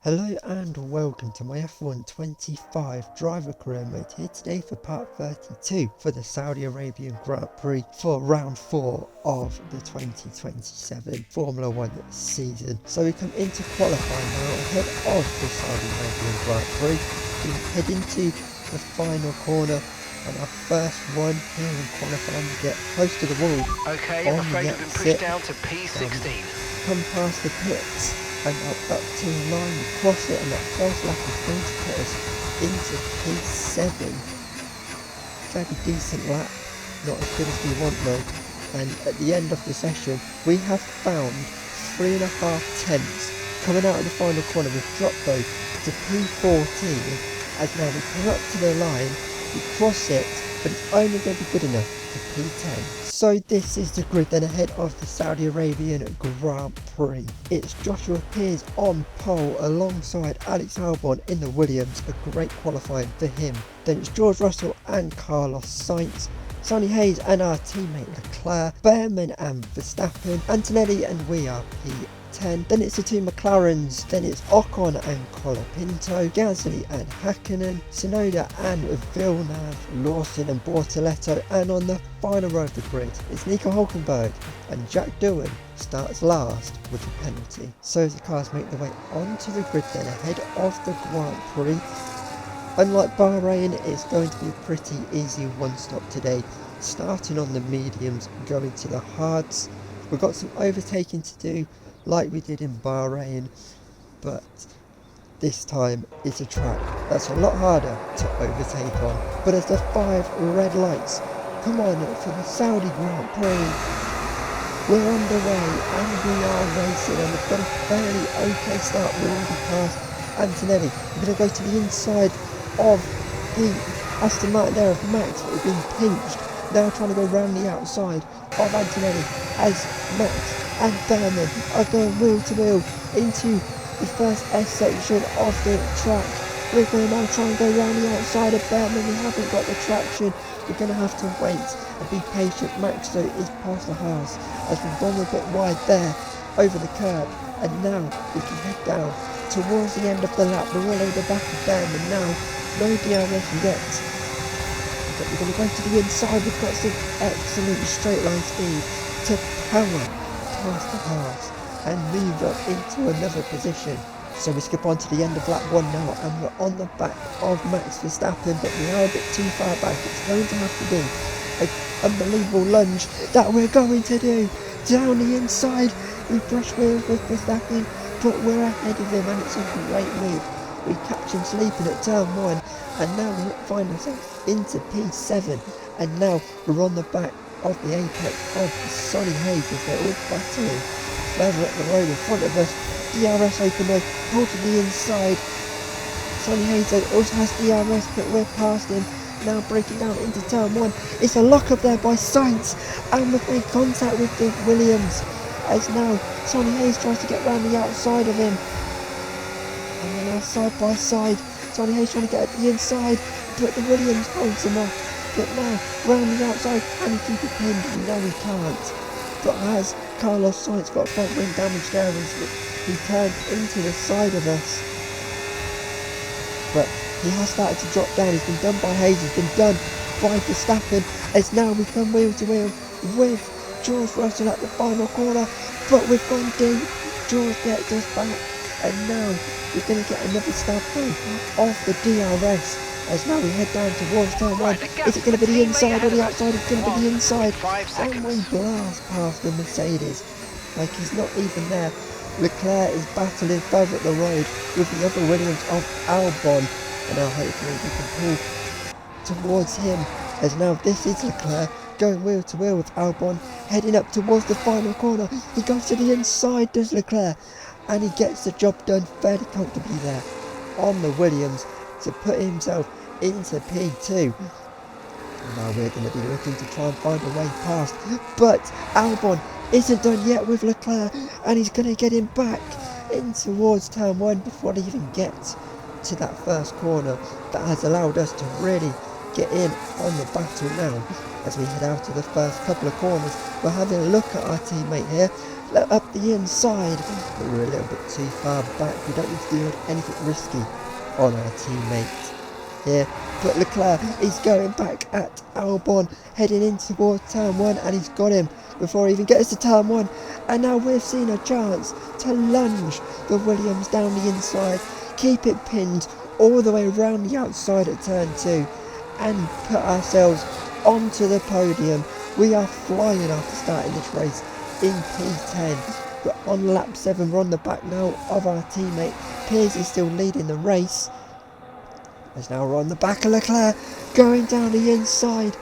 Hello and welcome to my F1 25 driver career mode here today for part 32 for the Saudi Arabian Grand Prix for round 4 of the 2027 Formula 1 season. So we come into qualifying now ahead of the Saudi Arabian Grand Prix. We head into the final corner and our first one here in qualifying. We get close to the wall. Okay, I'm afraid we've been pushed down to P16. Come past the pits and up to the line, we cross it, and that first lap is going to put us into P7. Fairly decent lap, not as good as we want though. And at the end of the session, we have found 3.5 tenths. Coming out of the final corner, we've dropped though to P14, as now we come up to the line, we cross it, but it's only going to be good enough for P10. So this is the grid then ahead of the Saudi Arabian Grand Prix. It's Joshua Pearce on pole alongside Alex Albon in the Williams, a great qualifying for him. Then it's George Russell and Carlos Sainz, Sonny Hayes and our teammate Leclerc, Behrman and Verstappen, Antonelli and we are P10. Then it's the two McLarens, then it's Ocon and Colapinto, Gasly and Hakkinen, Tsunoda and Villeneuve, Lawson and Bortoletto, and on the final row of the grid it's Nico Hulkenberg, and Jack Doohan starts last with a penalty. So the cars make their way onto the grid then ahead of the Grand Prix. Unlike Bahrain, it's going to be a pretty easy one-stop today, starting on the mediums, going to the hards. We've got some overtaking to do like we did in Bahrain, but this time it's a track that's a lot harder to overtake on. But as the 5 red lights come on for the Saudi Grand Prix, we're underway and we are racing, and we've got a fairly okay start. We're already past Antonelli. We're going to go to the inside of the Aston Martin there of Max, but we've been pinched. Now trying to go round the outside of Antonelli as Max and Behrman are going wheel to wheel into the first S section of the track. We're going to now try and go round the outside of Behrman. We haven't got the traction. We're going to have to wait and be patient. Max though is past the house as we've gone a bit wide there over the curb, and now we can head down towards the end of the lap. We're all over the back of Behrman now. No DRS yet. But we're going to go to the inside. We've got some excellent straight line speed to power past the pass and move up into another position. So we skip on to the end of lap 1 now, and we're on the back of Max Verstappen, but we are a bit too far back. It's going to have to be an unbelievable lunge that we're going to do down the inside. We brush wheels with Verstappen, but we're ahead of him, and it's a great move. We catch him sleeping at turn 1, and now we find ourselves into P7, and now we're on the back of the apex of Sonny Hayes as they're all battling further up the road in front of us. DRS open though, hold to the inside. Sonny Hayes also has DRS, but we're past him. Now breaking down into turn 1. It's a lock up there by Sainz, and we've made contact with the Williams as now Sonny Hayes tries to get round the outside of him. And they're now side by side. Sonny Hayes trying to get at the inside, but the Williams holds him off. But now, round the outside, can he keep it pinned? No, he can't. But has Carlos Sainz got front wing damage there as he turned into the side of us? But he has started to drop down. He's been done by Hayes, he's been done by Verstappen. As now we come wheel to wheel with George Russell at the final corner. But we've gone deep. George gets us back. And now we're going to get another stab through of the DRS. As now we head down towards turn 1. Is it going to be the inside or the outside? It's going to be the inside. And we blast past the Mercedes like he's not even there. Leclerc is battling further up the road with the other Williams of Albon. And now hopefully we can pull towards him. As now this is Leclerc going wheel to wheel with Albon, heading up towards the final corner. He goes to the inside, does Leclerc, and he gets the job done fairly comfortably there on the Williams to put himself into P2. Now we're going to be looking to try and find a way past, but Albon isn't done yet with Leclerc, and he's going to get him back in towards turn 1 before they even get to that first corner. That has allowed us to really get in on the battle now as we head out to the first couple of corners. We're having a look at our teammate here, up the inside, but we're a little bit too far back. We don't need to do anything risky on our teammate here. But Leclerc is going back at Albon, heading in towards turn 1, and he's got him before he even gets to turn 1. And now we've seen a chance to lunge the Williams down the inside, keep it pinned all the way around the outside at turn 2, and put ourselves onto the podium. We are flying after starting this race in P10. We're on lap 7, we're on the back now of our teammate. Piers is still leading the race. As now we're on the back of Leclerc, going down the inside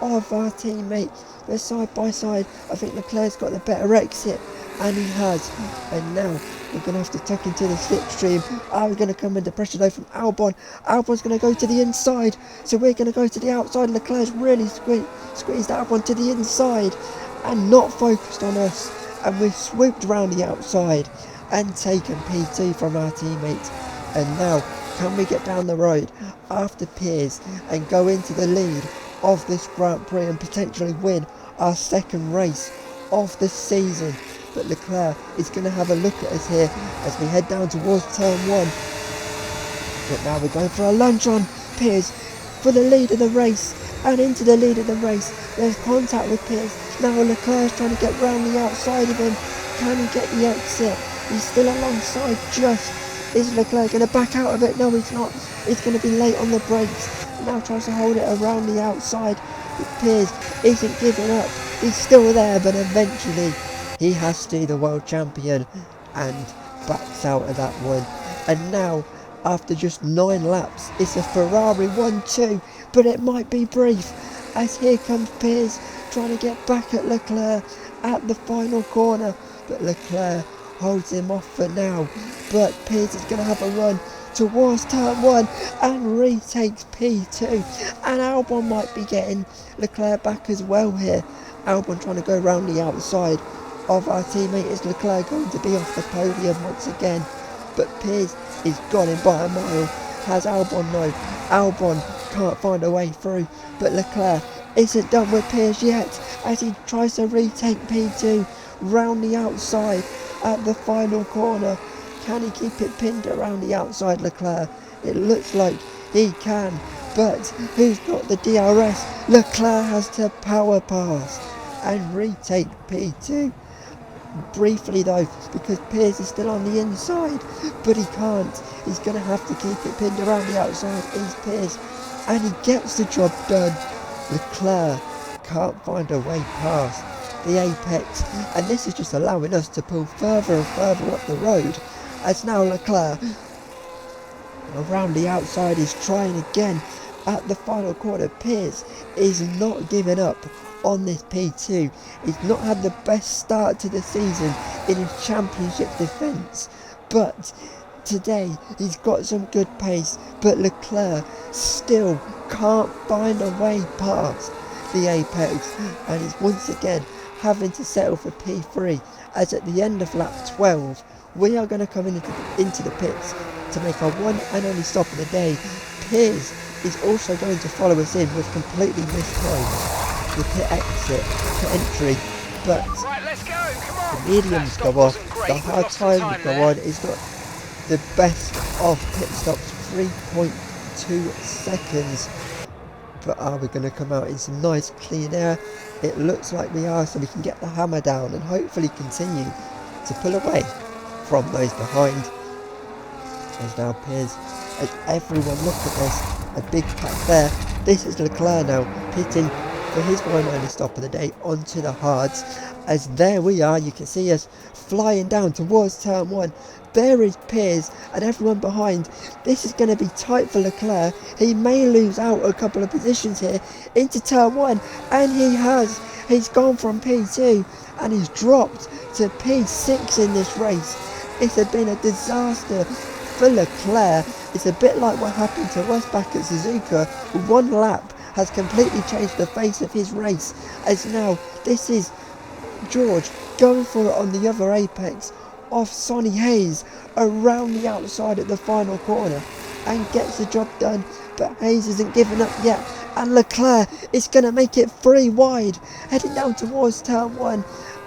of our teammate. They're side by side. I think Leclerc's got the better exit, and he has. And now we're going to have to tuck into the slipstream. Are we going to come under pressure though from Albon? Albon's going to go to the inside, so we're going to go to the outside. Leclerc's really squeezed Albon to the inside and not focused on us. And we've swooped around the outside and taken P2 from our teammates. And now, can we get down the road after Piers and go into the lead of this Grand Prix and potentially win our second race of the season? But Leclerc is going to have a look at us here as we head down towards turn 1. But now we're going for a lunge on Piers for the lead of the race, and into the lead of the race. There's contact with Piers. Now Leclerc's trying to get round the outside of him. Can he get the exit? He's still alongside just. Is Leclerc going to back out of it? No, he's not. He's going to be late on the brakes. Now tries to hold it around the outside. But Piers isn't giving up. He's still there, but eventually he has to, the world champion, and backs out of that one. And now, after just 9 laps, it's a Ferrari 1-2, but it might be brief, as here comes Piers trying to get back at Leclerc at the final corner. But Leclerc holds him off for now, but Piers is going to have a run towards turn 1 and retakes P2, and Albon might be getting Leclerc back as well here. Albon trying to go around the outside of our teammate. Is Leclerc going to be off the podium once again? But Piers is gone in by a mile. Has Albon no? Albon can't find a way through, but Leclerc isn't done with Piers yet as he tries to retake P2 round the outside at the final corner. Can he keep it pinned around the outside, Leclerc? It looks like he can, but who's got the DRS? Leclerc has to power pass and retake P2. Briefly though, because Piers is still on the inside, but he can't. He's going to have to keep it pinned around the outside. Is Piers, and he gets the job done. Leclerc can't find a way past the apex, and this is just allowing us to pull further and further up the road, as now Leclerc around the outside is trying again at the final corner. Piers is not giving up on this P2. He's not had the best start to the season in his championship defence, but today he's got some good pace. But Leclerc still can't find a way past the apex, and he's once again having to settle for P3, as at the end of lap 12 we are going to come into the pits to make our one and only stop of the day. Piers is also going to follow us in with completely mistimed the pit exit to entry, but Right, let's go. Come on. the mediums go off, the hard time go on. Is not the best of pit stops, 3.2 seconds. But are we going to come out in some nice clean air? It looks like we are, so we can get the hammer down and hopefully continue to pull away from those behind. There's now Piers, as everyone look at this, a big pack there. This is Leclerc now pitting for his one and only stop of the day onto the hards, as there we are, you can see us flying down towards turn 1. There is Piers and everyone behind. This is going to be tight for Leclerc. He may lose out a couple of positions here into turn 1, and he has. He's gone from P2 and he's dropped to P6 in this race. It's been a disaster for Leclerc. It's a bit like what happened to us back at Suzuka. One lap has completely changed the face of his race, as now this is George going for it on the other apex of Sonny Hayes around the outside at the final corner and gets the job done. But Hayes isn't giving up yet, and Leclerc is going to make it 3 wide heading down towards turn 1.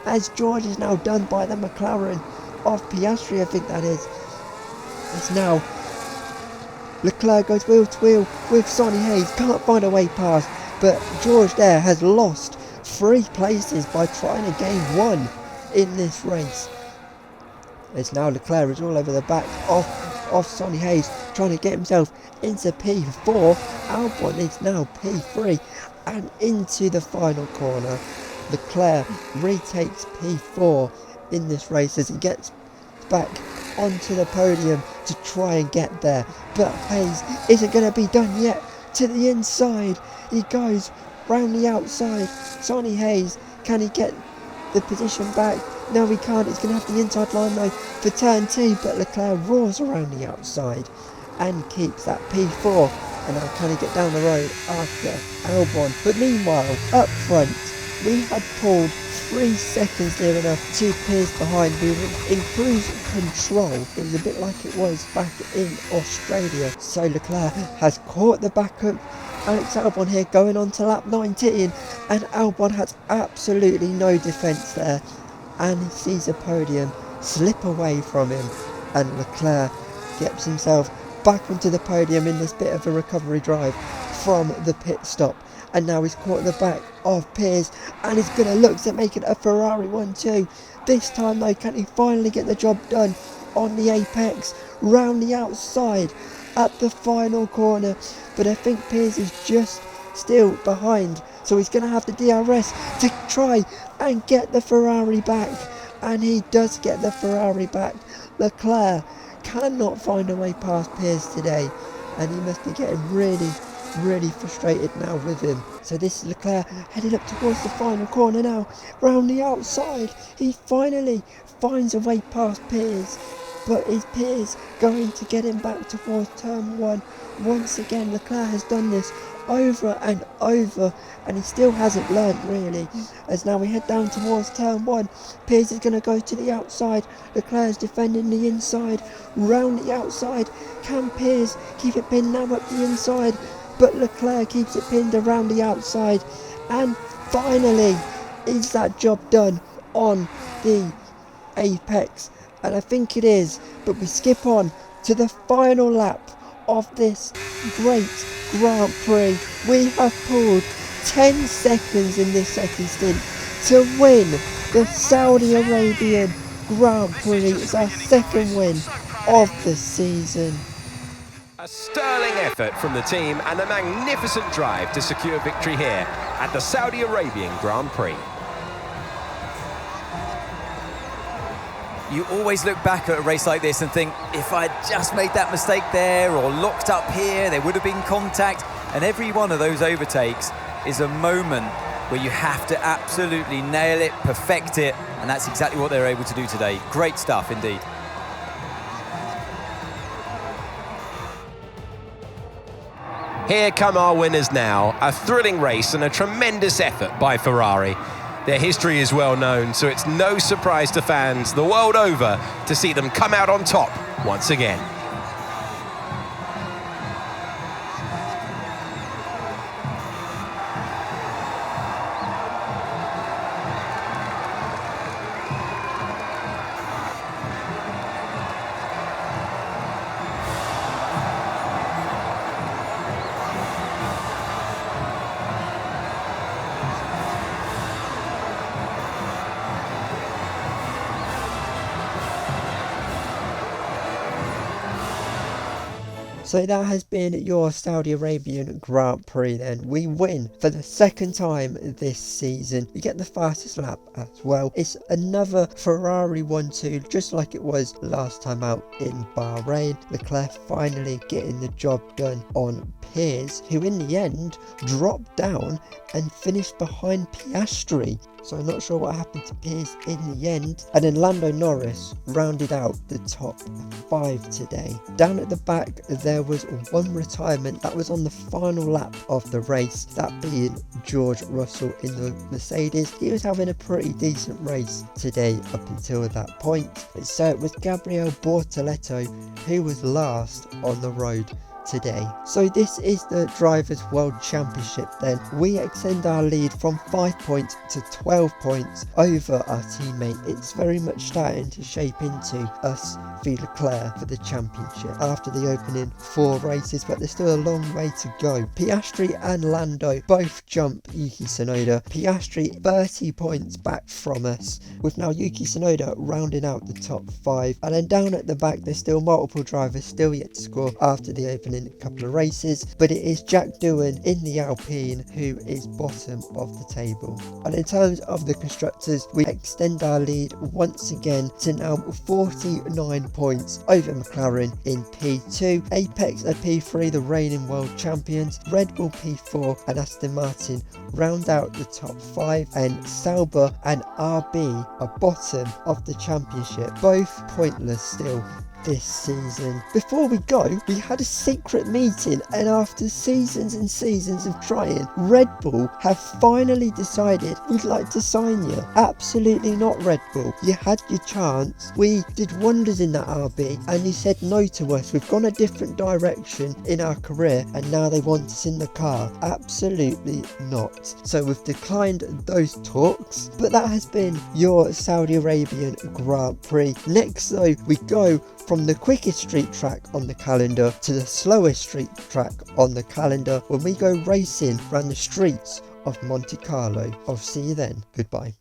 as George is now done by the McLaren of Piastri, I think that is. It's now Leclerc goes wheel to wheel with Sonny Hayes, can't find a way past, but George there has lost 3 places by trying to gain 1 in this race. As now Leclerc is all over the back of Sonny Hayes, trying to get himself into P4. Albon is now P3 and into the final corner. Leclerc retakes P4 in this race as he gets back onto the podium to try and get there, but Hayes isn't going to be done yet. To the inside he goes, round the outside. Sonny Hayes, can he get the position back? No, he can't. He's going to have the inside line though for turn 2, but Leclerc roars around the outside and keeps that P4. And now can he get down the road after Albon? But meanwhile, up front, we had pulled 3 seconds near enough to Piers behind. We were in cruise control. It was a bit like it was back in Australia. So Leclerc has caught the backup. Alex Albon here going on to lap 19, and Albon has absolutely no defence there, and he sees a podium slip away from him, and Leclerc gets himself back onto the podium in this bit of a recovery drive from the pit stop. And now he's caught at the back of Piers and he's going to look to make it a Ferrari 1-2. This time though, can he finally get the job done on the apex, round the outside at the final corner? But I think Piers is just still behind, so he's going to have the DRS to try and get the Ferrari back. And he does get the Ferrari back. Leclerc cannot find a way past Piers today, and he must be getting really frustrated now with him. So this is Leclerc headed up towards the final corner now, round the outside. He finally finds a way past Piers, but is Piers going to get him back towards turn 1? Once again, Leclerc has done this over and over, and he still hasn't learnt really. As now we head down towards turn 1, Piers is going to go to the outside. Leclerc is defending the inside, round the outside. Can Piers keep it pinned now up the inside? But Leclerc keeps it pinned around the outside, and finally is that job done on the apex? And I think it is, but we skip on to the final lap of this great Grand Prix. We have pulled 10 seconds in this second stint to win the Saudi Arabian Grand Prix. It's our second win of the season. A sterling effort from the team and a magnificent drive to secure victory here at the Saudi Arabian Grand Prix. You always look back at a race like this and think, if I'd just made that mistake there or locked up here, there would have been contact. And every one of those overtakes is a moment where you have to absolutely nail it, perfect it, and that's exactly what they were able to do today. Great stuff indeed. Here come our winners now. A thrilling race and a tremendous effort by Ferrari. Their history is well known, so it's no surprise to fans the world over to see them come out on top once again. So that has been your Saudi Arabian Grand Prix then. We win for the second time this season. We get the fastest lap as well. It's another Ferrari 1-2, just like it was last time out in Bahrain. Leclerc finally getting the job done on Piers, who in the end dropped down and finished behind Piastri. So I'm not sure what happened to Piers in the end. And then Lando Norris rounded out the top 5 today. Down at the back there was one retirement that was on the final lap of the race, that being George Russell in the Mercedes. He was having a pretty decent race today up until that point. So it was Gabriel Bortoleto who was last on the road today. So this is the Drivers' World Championship then. We extend our lead from 5 points to 12 points over our teammate. It's very much starting to shape into us v Leclerc for the championship after the opening 4 races, but there's still a long way to go. Piastri and Lando both jump Yuki Tsunoda. Piastri 30 points back from us, with now Yuki Tsunoda rounding out the top 5. And then down at the back there's still multiple drivers still yet to score after the opening couple of races, but it is Jack Doohan in the Alpine who is bottom of the table. And in terms of the constructors, we extend our lead once again to now 49 points over McLaren in P2, Apex are P3, the reigning world champions, Red Bull P4 and Aston Martin round out the top 5, and Sauber and RB are bottom of the championship, both pointless still this season. Before we go, we had a secret meeting, and after seasons and seasons of trying, Red Bull have finally decided we'd like to sign you. Absolutely not, Red Bull. You had your chance. We did wonders in that RB and you said no to us. We've gone a different direction in our career and now they want us in the car. Absolutely not. So we've declined those talks, but that has been your Saudi Arabian Grand Prix. Next though, we go from the quickest street track on the calendar to the slowest street track on the calendar when we go racing around the streets of Monte Carlo. I'll see you then. Goodbye.